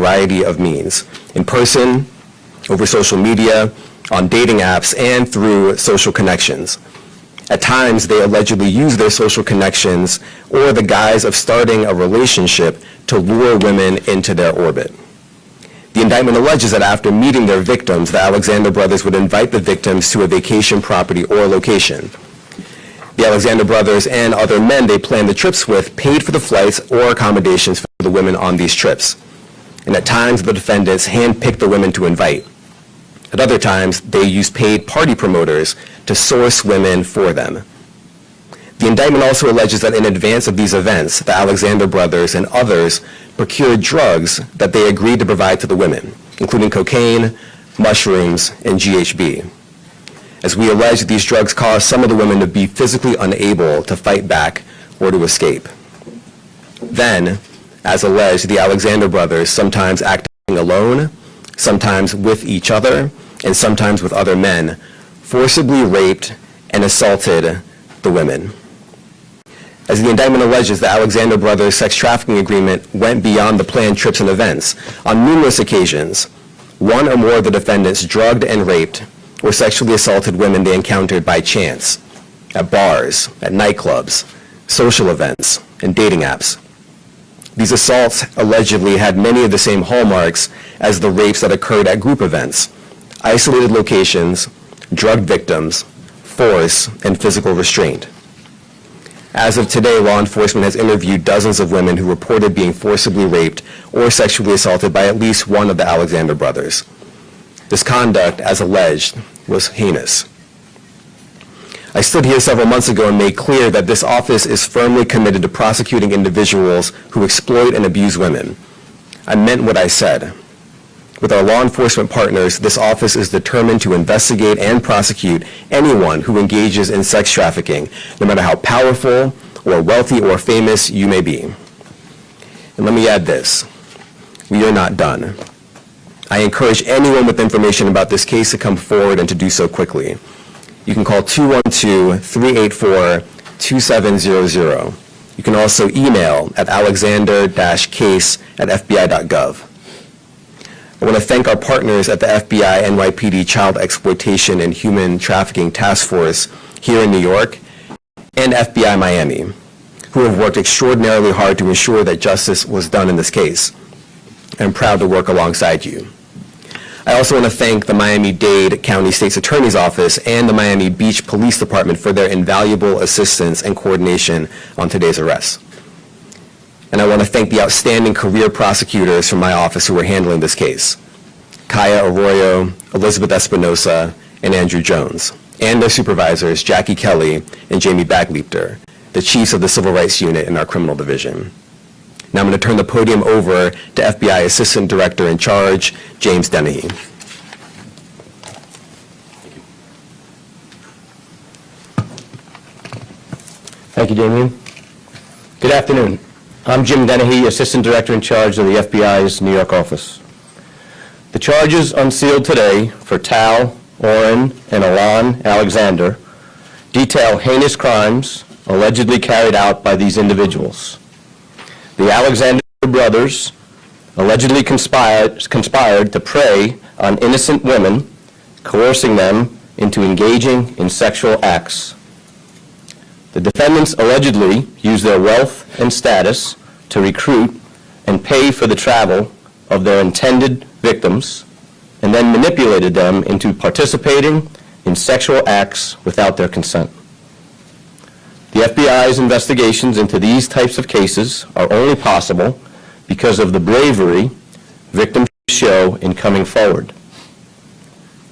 variety of means: in person, over social media, on dating apps, and through social connections. At times, they allegedly use their social connections or the guise of starting a relationship to lure women into their orbit. The indictment alleges that after meeting their victims, the Alexander brothers would invite the victims to a vacation property or location. The Alexander brothers and other men they planned the trips with paid for the flights or accommodations for the women on these trips. And at times, the defendants handpicked the women to invite. At other times, they used paid party promoters to source women for them. The indictment also alleges that in advance of these events, the Alexander brothers and others procured drugs that they agreed to provide to the women, including cocaine, mushrooms, and GHB. As we allege, these drugs caused some of the women to be physically unable to fight back or to escape. Then, as alleged, the Alexander brothers, sometimes acting alone, sometimes with each other, and sometimes with other men, forcibly raped and assaulted the women. As the indictment alleges, the Alexander brothers' sex trafficking agreement went beyond the planned trips and events. On numerous occasions, one or more of the defendants drugged and raped or sexually assaulted women they encountered by chance, at bars, at nightclubs, social events, and dating apps. These assaults allegedly had many of the same hallmarks as the rapes that occurred at group events: isolated locations, drug victims, force, and physical restraint. As of today, law enforcement has interviewed dozens of women who reported being forcibly raped or sexually assaulted by at least one of the Alexander brothers. This conduct, as alleged, was heinous. I stood here several months ago and made clear that this office is firmly committed to prosecuting individuals who exploit and abuse women. I meant what I said. With our law enforcement partners, this office is determined to investigate and prosecute anyone who engages in sex trafficking, no matter how powerful or wealthy or famous you may be. And let me add this: we are not done. I encourage anyone with information about this case to come forward and to do so quickly. You can call 212-384-2700. You can also email at alexander-case@fbi.gov. I want to thank our partners at the FBI NYPD Child Exploitation and Human Trafficking Task Force here in New York and FBI Miami, who have worked extraordinarily hard to ensure that justice was done in this case. I'm proud to work alongside you. I also want to thank the Miami-Dade County State's Attorney's Office and the Miami Beach Police Department for their invaluable assistance and coordination on today's arrest. And I want to thank the outstanding career prosecutors from my office who are handling this case: Kaya Arroyo, Elizabeth Espinosa, and Andrew Jones, and their supervisors, Jackie Kelly and Jamie Bagliebter, the chiefs of the Civil Rights Unit in our criminal division. Now I'm going to turn the podium over to FBI Assistant Director in Charge, James Dennehy. Thank you, Damien. Good afternoon. I'm Jim Dennehy, Assistant Director in Charge of the FBI's New York office. The charges unsealed today for Tal, Oren, and Alon Alexander detail heinous crimes allegedly carried out by these individuals. The Alexander brothers allegedly conspired to prey on innocent women, coercing them into engaging in sexual acts. The defendants allegedly used their wealth and status to recruit and pay for the travel of their intended victims, and then manipulated them into participating in sexual acts without their consent. The FBI's investigations into these types of cases are only possible because of the bravery victims show in coming forward.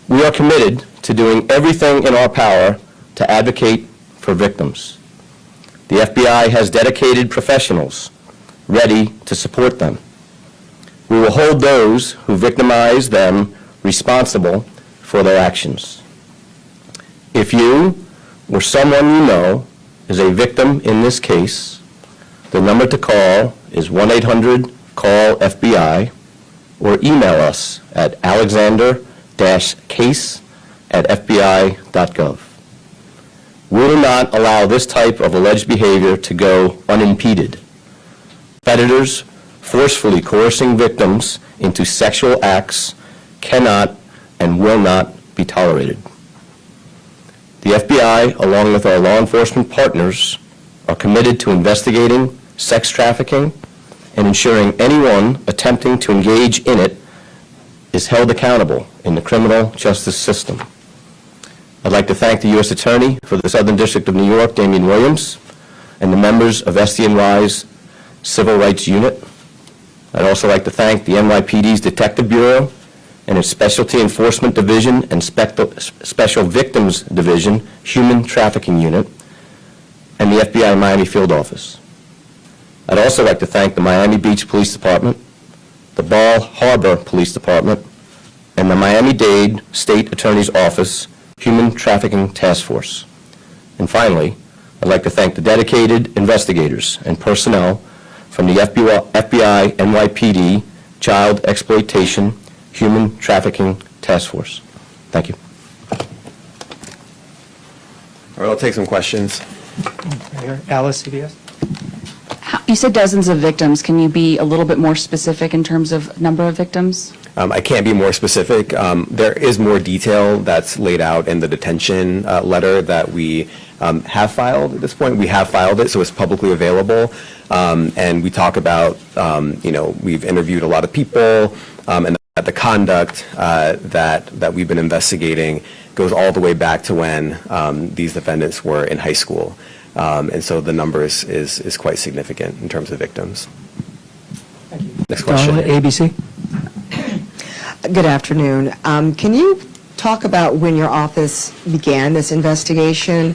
We are committed to doing everything in our power to advocate for victims. The FBI has dedicated professionals ready to support them. We will hold those who victimize them responsible for their actions. If you or someone you know is a victim in this case, the number to call is 1-800-CALL-FBI, or email us at alexander-case@fbi.gov. We will not allow this type of alleged behavior to go unimpeded. Predators forcefully coercing victims into sexual acts cannot and will not be tolerated. The FBI, along with our law enforcement partners, are committed to investigating sex trafficking and ensuring anyone attempting to engage in it is held accountable in the criminal justice system. I'd like to thank the U.S. Attorney for the Southern District of New York, Damian Williams, and the members of SDNY's Civil Rights Unit. I'd also like to thank the NYPD's Detective Bureau and its Specialty Enforcement Division and Special Victims Division Human Trafficking Unit, and the FBI Miami Field Office. I'd also like to thank the Miami Beach Police Department, the Bal Harbor Police Department, and the Miami-Dade State Attorney's Office Human Trafficking Task Force. And finally, I'd like to thank the dedicated investigators and personnel from the FBI NYPD Child Exploitation Human Trafficking Task Force. Thank you. All right, I'll take some questions. Alice, CBS. You said dozens of victims. Can you be a little bit more specific in terms of number of victims? I can't be more specific. There is more detail that's laid out in the detention letter that we have filed at this point. We have filed it, so it's publicly available. And we talk about, we've interviewed a lot of people, and that the conduct that we've been investigating goes all the way back to when these defendants were in high school. And so the number is quite significant in terms of victims. Thank you. Next question. Darla, ABC. Good afternoon. Can you talk about when your office began this investigation,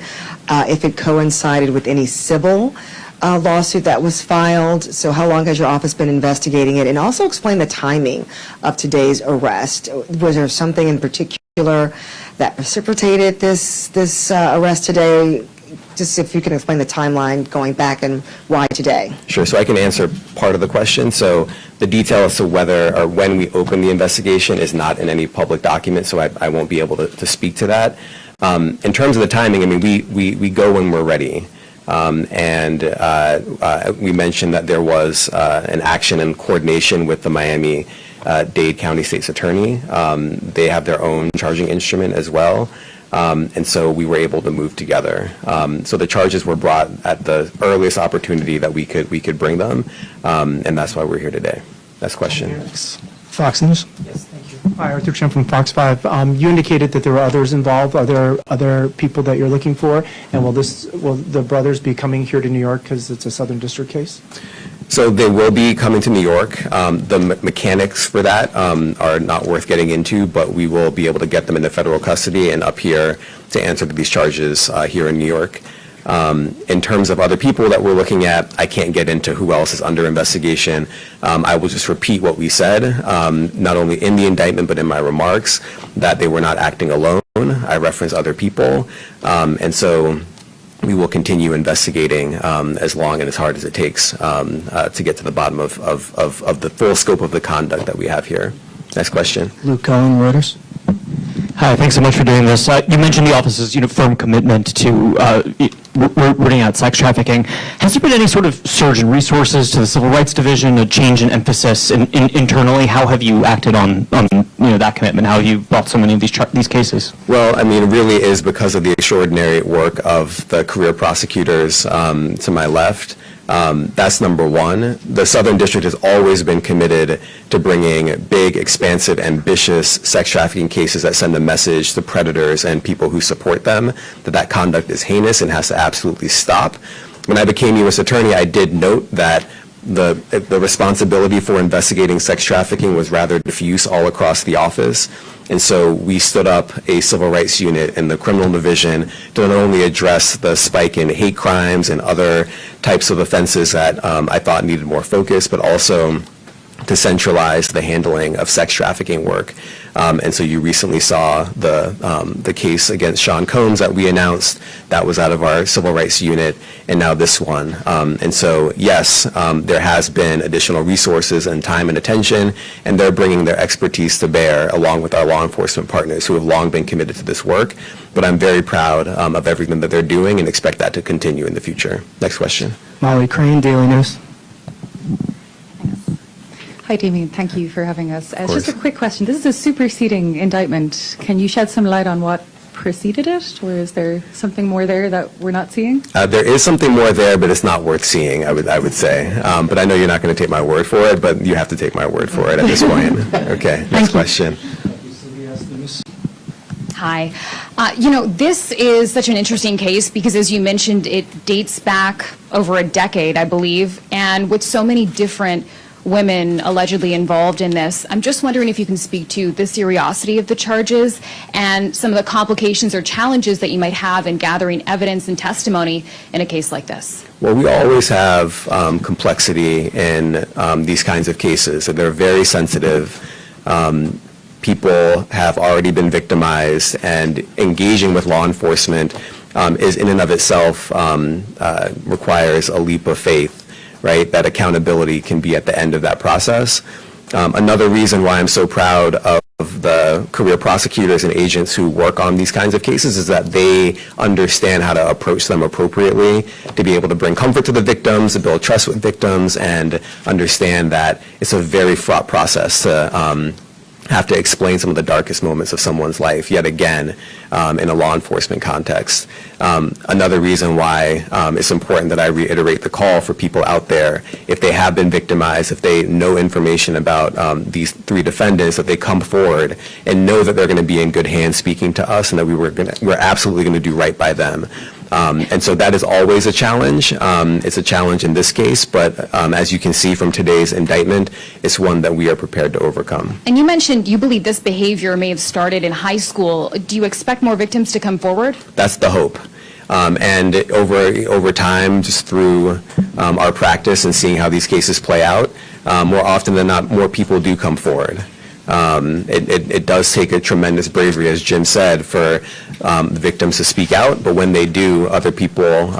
if it coincided with any civil lawsuit that was filed? So how long has your office been investigating it? And also explain the timing of today's arrest. Was there something in particular that precipitated this arrest today? Just if you can explain the timeline going back and why today. Sure, so I can answer part of the question. So the detail as to whether or when we opened the investigation is not in any public document, so I won't be able to speak to that. In terms of the timing, I mean, we go when we're ready. And we mentioned that there was an action in coordination with the Miami-Dade County State's Attorney. They have their own charging instrument as well. And so we were able to move together. So the charges were brought at the earliest opportunity that we could bring them, and that's why we're here today. Next question. Fox News. Yes, thank you. Hi, Arthur Chen from Fox 5. You indicated that there were others involved. Are there other people that you're looking for? And will the brothers be coming here to New York because it's a Southern District case? So they will be coming to New York. The mechanics for that are not worth getting into, but we will be able to get them into federal custody and up here to answer to these charges here in New York. In terms of other people that we're looking at, I can't get into who else is under investigation. I will just repeat what we said, not only in the indictment but in my remarks, that they were not acting alone. I reference other people. And so we will continue investigating as long and as hard as it takes to get to the bottom of the full scope of the conduct that we have here. Next question. Luke Cohen, Reuters. Hi, thanks so much for doing this. You mentioned the office's firm commitment to rooting out sex trafficking. Has there been any sort of surge in resources to the Civil Rights Division, a change in emphasis internally? How have you acted on that commitment? How have you brought so many of these cases? Well, I mean, it really is because of the extraordinary work of the career prosecutors to my left. That's number one. The Southern District has always been committed to bringing big, expansive, ambitious sex trafficking cases that send a message to predators and people who support them that conduct is heinous and has to absolutely stop. When I became U.S. Attorney, I did note that the responsibility for investigating sex trafficking was rather diffuse all across the office. And so we stood up a civil rights unit in the criminal division to not only address the spike in hate crimes and other types of offenses that I thought needed more focus, but also to centralize the handling of sex trafficking work. And so you recently saw the case against Sean Combs that we announced. That was out of our civil rights unit, and now this one. And so, yes, there has been additional resources and time and attention, and they're bringing their expertise to bear along with our law enforcement partners who have long been committed to this work. But I'm very proud of everything that they're doing and expect that to continue in the future. Next question. Molly Crane, Daily News. Hi, Damien. Thank you for having us. It's just a course. quick question. This is a superseding indictment. Can you shed some light on what preceded it, or is there something more there that we're not seeing? There is something more there, but it's not worth seeing, I would say. But I know you're not going to take my word for it, but you have to take my word for it at this point. Okay, next question. Hi. This is such an interesting case because, as you mentioned, it dates back over a decade, I believe, and with so many different women allegedly involved in this, I'm just wondering if you can speak to the seriousity of the charges and some of the complications or challenges that you might have in gathering evidence and testimony in a case like this. Well, we always have complexity in these kinds of cases. They're very sensitive. People have already been victimized, and engaging with law enforcement is in and of itself requires a leap of faith, right? That accountability can be at the end of that process. Another reason why I'm so proud of the career prosecutors and agents who work on these kinds of cases is that they understand how to approach them appropriately, to be able to bring comfort to the victims, to build trust with victims, and understand that it's a very fraught process to have to explain some of the darkest moments of someone's life, yet again, in a law enforcement context. Another reason why it's important that I reiterate the call for people out there, if they have been victimized, if they know information about these three defendants, that they come forward and know that they're going to be in good hands speaking to us, and that we're absolutely going to do right by them. And so that is always a challenge. It's a challenge in this case, but as you can see from today's indictment, it's one that we are prepared to overcome. And you mentioned you believe this behavior may have started in high school. Do you expect more victims to come forward? That's the hope. And over time, just through our practice and seeing how these cases play out, more often than not, more people do come forward. It does take a tremendous bravery, as Jim said, for the victims to speak out, but when they do, other people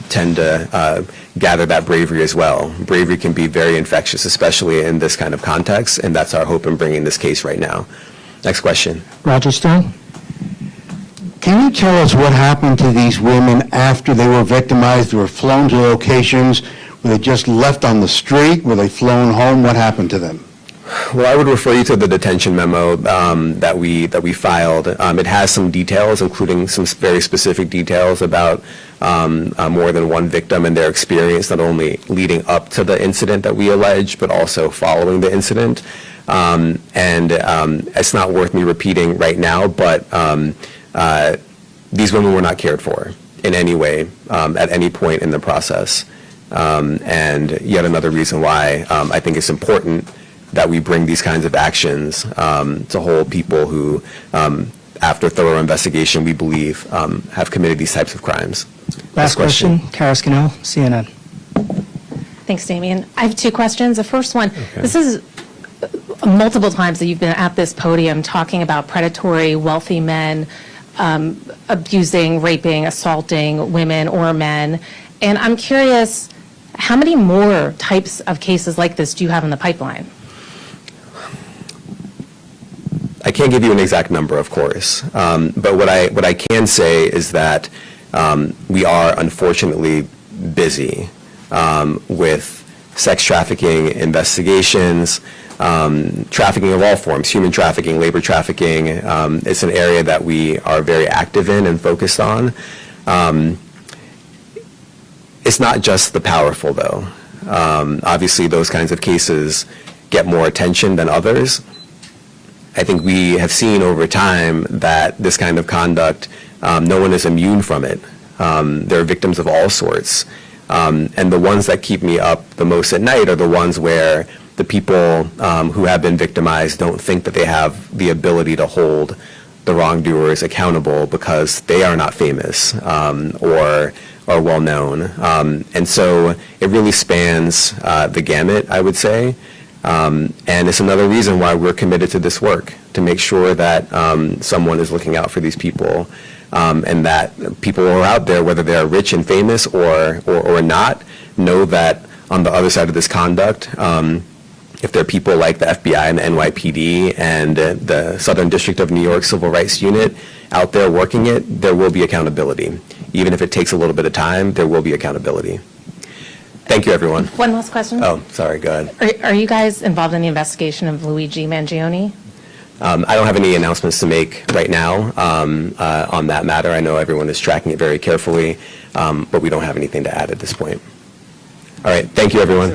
tend to gather that bravery as well. Bravery can be very infectious, especially in this kind of context, and that's our hope in bringing this case right now. Next question. Roger Stone. Can you tell us what happened to these women after they were victimized? They were flown to locations? Were they just left on the street? Were they flown home? What happened to them? Well, I would refer you to the detention memo that we filed. It has some details, including some very specific details about more than one victim and their experience, not only leading up to the incident that we allege, but also following the incident. And it's not worth me repeating right now, but these women were not cared for in any way at any point in the process. And yet another reason why I think it's important that we bring these kinds of actions to hold people who, after thorough investigation, we believe have committed these types of crimes. Last question, Kara Scannell, CNN. Thanks, Damien. I have two questions. The first one, this is multiple times that you've been at this podium talking about predatory, wealthy men abusing, raping, assaulting women or men. And I'm curious, how many more types of cases like this do you have in the pipeline? I can't give you an exact number, of course, but what I can say is that we are unfortunately busy with sex trafficking investigations, trafficking of all forms, human trafficking, labor trafficking. It's an area that we are very active in and focused on. It's not just the powerful, though. Obviously, those kinds of cases get more attention than others. I think we have seen over time that this kind of conduct, no one is immune from it. There are victims of all sorts. And the ones that keep me up the most at night are the ones where the people who have been victimized don't think that they have the ability to hold the wrongdoers accountable because they are not famous or well known. And so it really spans the gamut, I would say. And it's another reason why we're committed to this work, to make sure that someone is looking out for these people, and that people who are out there, whether they're rich and famous or not, know that on the other side of this conduct, if there are people like the FBI and the NYPD and the Southern District of New York Civil Rights Unit out there working it, there will be accountability. Even if it takes a little bit of time, there will be accountability. Thank you, everyone. One last question. Oh, sorry, go ahead. Are you guys involved in the investigation of Luigi Mangione? I don't have any announcements to make right now on that matter. I know everyone is tracking it very carefully, but we don't have anything to add at this point. All right, thank you, everyone.